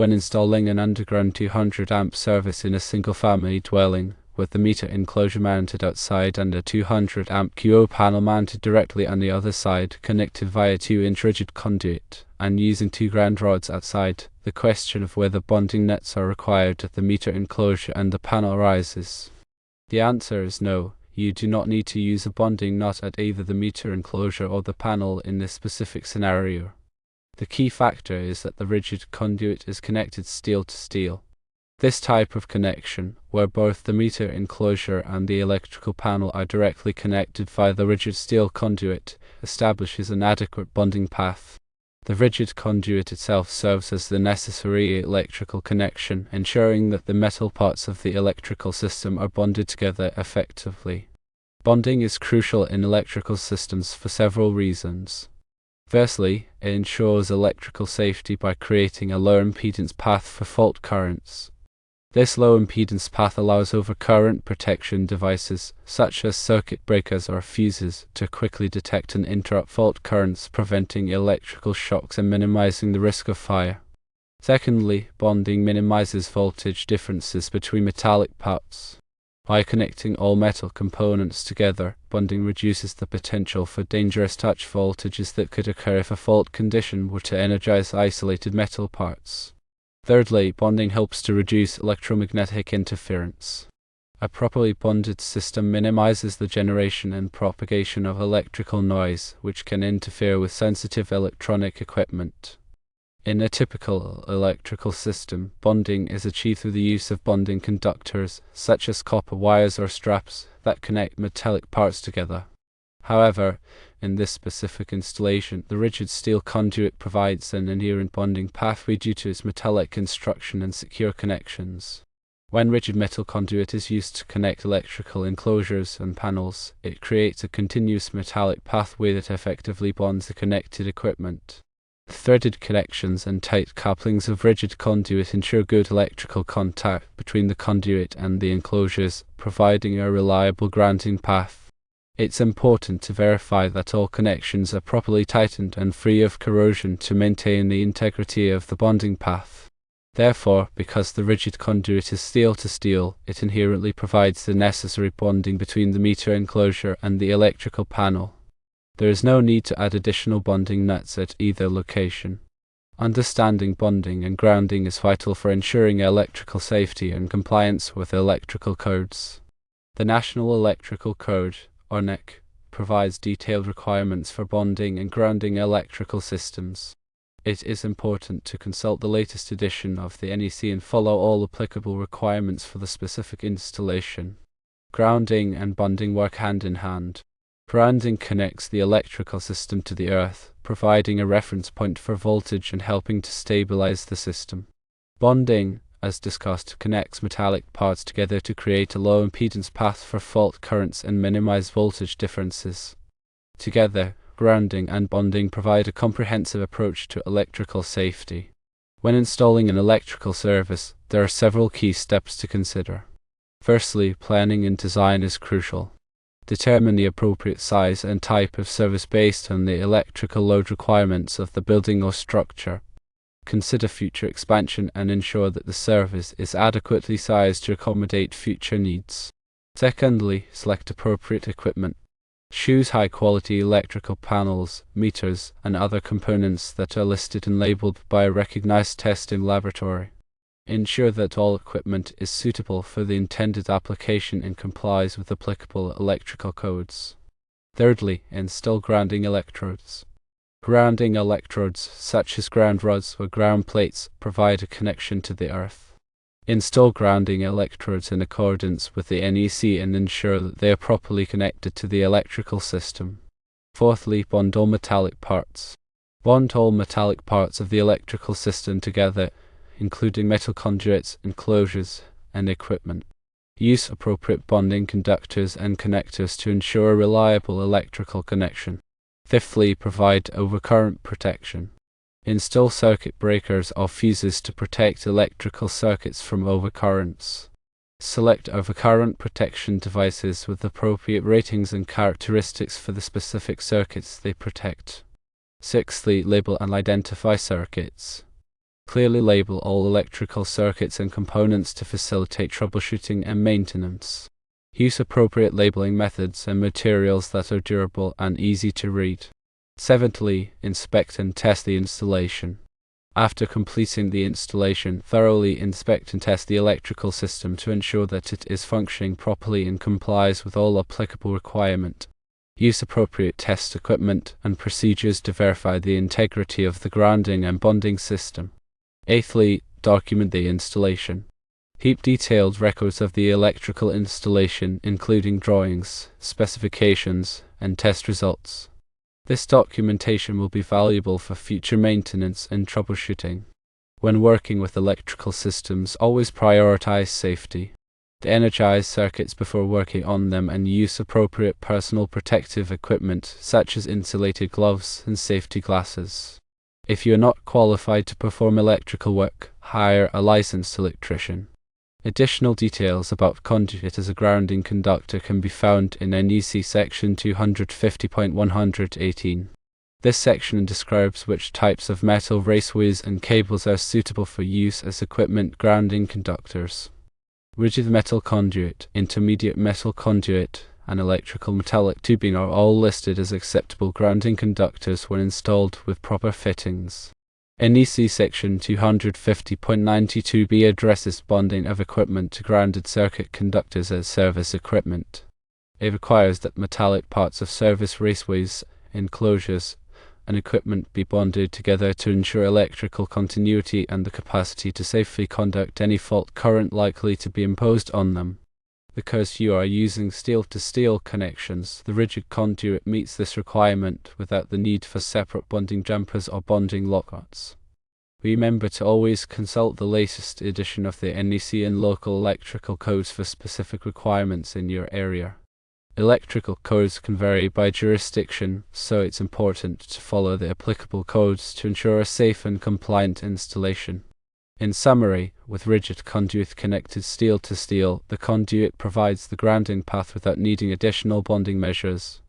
When installing an underground 200 amp service in a single-family dwelling, with the meter enclosure mounted outside and a 200 amp QO panel mounted directly on the other side, connected via 2-inch rigid conduit, and using 2 ground rods outside, the question of whether bonding nuts are required at the meter enclosure and the panel arises. The answer is no. You do not need to use a bonding nut at either the meter enclosure or the panel in this specific scenario. The key factor is that the rigid conduit is connected steel to steel. This type of connection, where both the meter enclosure and the electrical panel are directly connected via the rigid steel conduit, establishes an adequate bonding path. The rigid conduit itself serves as the necessary electrical connection, ensuring that the metal parts of the electrical system are bonded together effectively. Bonding is crucial in electrical systems for several reasons. Firstly, it ensures electrical safety by creating a low impedance path for fault currents. This low impedance path allows overcurrent protection devices, such as circuit breakers or fuses, to quickly detect and interrupt fault currents, preventing electrical shocks and minimizing the risk of fire. Secondly, bonding minimizes voltage differences between metallic parts. By connecting all metal components together, bonding reduces the potential for dangerous touch voltages that could occur if a fault condition were to energize isolated metal parts. Thirdly, bonding helps to reduce electromagnetic interference. A properly bonded system minimizes the generation and propagation of electrical noise, which can interfere with sensitive electronic equipment. In a typical electrical system, bonding is achieved through the use of bonding conductors, such as copper wires or straps, that connect metallic parts together. However, in this specific installation, the rigid steel conduit provides an inherent bonding pathway due to its metallic construction and secure connections. When rigid metal conduit is used to connect electrical enclosures and panels, it creates a continuous metallic pathway that effectively bonds the connected equipment. Threaded connections and tight couplings of rigid conduit ensure good electrical contact between the conduit and the enclosures, providing a reliable grounding path. It's important to verify that all connections are properly tightened and free of corrosion to maintain the integrity of the bonding path. Therefore, because the rigid conduit is steel to steel, it inherently provides the necessary bonding between the meter enclosure and the electrical panel. There is no need to add additional bonding nuts at either location. Understanding bonding and grounding is vital for ensuring electrical safety and compliance with electrical codes. The National Electrical Code, or NEC, provides detailed requirements for bonding and grounding electrical systems. It is important to consult the latest edition of the NEC and follow all applicable requirements for the specific installation. Grounding and bonding work hand in hand. Grounding connects the electrical system to the earth, providing a reference point for voltage and helping to stabilize the system. Bonding, as discussed, connects metallic parts together to create a low impedance path for fault currents and minimize voltage differences. Together, grounding and bonding provide a comprehensive approach to electrical safety. When installing an electrical service, there are several key steps to consider. Firstly, planning and design is crucial. Determine the appropriate size and type of service based on the electrical load requirements of the building or structure. Consider future expansion and ensure that the service is adequately sized to accommodate future needs. Secondly, select appropriate equipment. Choose high-quality electrical panels, meters, and other components that are listed and labeled by a recognized testing laboratory. Ensure that all equipment is suitable for the intended application and complies with applicable electrical codes. Thirdly, install grounding electrodes. Grounding electrodes, such as ground rods or ground plates, provide a connection to the earth. Install grounding electrodes in accordance with the NEC and ensure that they are properly connected to the electrical system. Fourthly, bond all metallic parts. Bond all metallic parts of the electrical system together, including metal conduits, enclosures, and equipment. Use appropriate bonding conductors and connectors to ensure a reliable electrical connection. Fifthly, provide overcurrent protection. Install circuit breakers or fuses to protect electrical circuits from overcurrents. Select overcurrent protection devices with appropriate ratings and characteristics for the specific circuits they protect. Sixthly, label and identify circuits. Clearly label all electrical circuits and components to facilitate troubleshooting and maintenance. Use appropriate labeling methods and materials that are durable and easy to read. Seventhly, inspect and test the installation. After completing the installation, thoroughly inspect and test the electrical system to ensure that it is functioning properly and complies with all applicable requirements. Use appropriate test equipment and procedures to verify the integrity of the grounding and bonding system. Eighthly, document the installation. Keep detailed records of the electrical installation, including drawings, specifications, and test results. This documentation will be valuable for future maintenance and troubleshooting. When working with electrical systems, always prioritize safety. Energize circuits before working on them and use appropriate personal protective equipment such as insulated gloves and safety glasses. If you are not qualified to perform electrical work, hire a licensed electrician. Additional details about Conduit as a grounding conductor can be found in NEC section 250.118. This section describes which types of metal raceways and cables are suitable for use as equipment grounding conductors. Rigid metal conduit, intermediate metal conduit, and electrical metallic tubing are all listed as acceptable grounding conductors when installed with proper fittings. NEC section 250.92b addresses bonding of equipment to grounded circuit conductors as service equipment. It requires that metallic parts of service raceways, enclosures, and equipment be bonded together to ensure electrical continuity and the capacity to safely conduct any fault current likely to be imposed on them. Because you are using steel-to-steel connections, the rigid conduit meets this requirement without the need for separate bonding jumpers or bonding lockouts. Remember to always consult the latest edition of the NEC and local electrical codes for specific requirements in your area. Electrical codes can vary by jurisdiction, so it's important to follow the applicable codes to ensure a safe and compliant installation. In summary, with rigid conduit connected steel to steel, the conduit provides the grounding path without needing additional bonding measures.